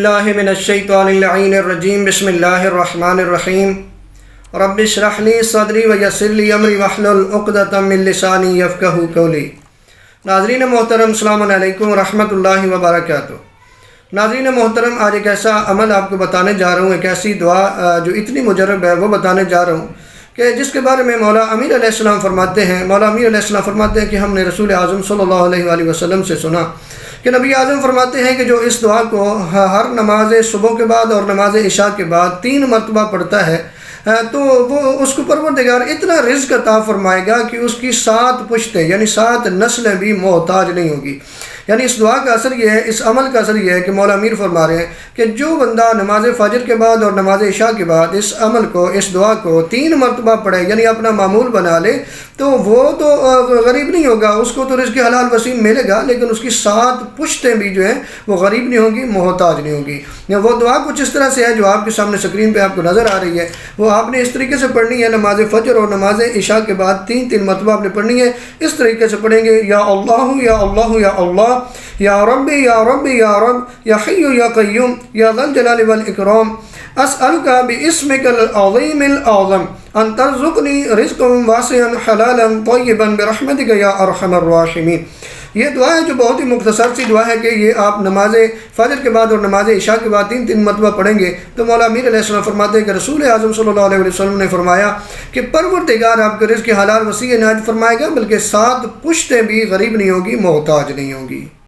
باللہ من الشیطان اللعین الرجیم بسم اللہ الرحمن الرحیم رب اشرح لی صدری ویسر لی امری واحلل عقدۃ من لسانی یفقہوا قولی۔ ناظرین محترم السلام علیکم ورحمۃ اللہ وبرکاتہ۔ ناظرین محترم، آج ایک ایسا عمل آپ کو بتانے جا رہا ہوں، ایک ایسی دعا جو اتنی مجرب ہے وہ بتانے جا رہا ہوں کہ جس کے بارے میں مولا امیر علیہ السلام فرماتے ہیں کہ ہم نے رسول اعظم صلی اللہ علیہ وآلہ وسلم سے سنا کہ نبی اعظم فرماتے ہیں کہ جو اس دعا کو ہر نماز صبح کے بعد اور نماز عشاء کے بعد 3 مرتبہ پڑھتا ہے تو وہ اس کو پروردگار اتنا رزق عطا فرمائے گا کہ اس کی 7 پشتیں یعنی 7 نسلیں بھی محتاج نہیں ہوگی۔ یعنی اس دعا کا اثر یہ ہے، اس عمل کا اثر یہ ہے کہ مولا امیر فرما رہے ہیں کہ جو بندہ نماز فجر کے بعد اور نماز عشاء کے بعد اس عمل کو، اس دعا کو 3 مرتبہ پڑھے یعنی اپنا معمول بنا لے تو وہ تو غریب نہیں ہوگا، اس کو تو رزق حلال وسیم ملے گا، لیکن اس کی 7 پشتیں بھی جو ہیں وہ غریب نہیں ہوں گی، محتاج نہیں ہوں گی۔ وہ دعا کچھ اس طرح سے ہے جو آپ کے سامنے اسکرین پہ آپ کو نظر آ رہی ہے، وہ آپ نے اس طریقے سے پڑھنی ہے۔ نماز فجر اور نماز عشاء کے بعد 3 مرتبہ آپ نے پڑھنی ہے۔ اس طریقے سے پڑھیں گے، یا اللہ یا اللہ یا اللہ، یا ربی یا ربی یا رب، یا حی یا قیوم، یا ذا الجلال والاکرام، اسألک باسمک العظیم الاعظم ان ترزقنی رزقا واسعا حلالا طیبا برحمتک یا ارحم الراحمین۔ یہ دعا ہے جو بہت ہی مختصر سی دعا ہے کہ یہ آپ نماز فجر کے بعد اور نماز عشاء کے بعد 3 مرتبہ پڑھیں گے تو مولا امیر علیہ السلام فرماتے ہیں کہ رسول اعظم صلی اللہ علیہ وسلم نے فرمایا کہ پروردگار آپ کے رزق حلال وسیع عنایت فرمائے گا، بلکہ 7 پشتیں بھی غریب نہیں ہوگی، محتاج نہیں ہوگی۔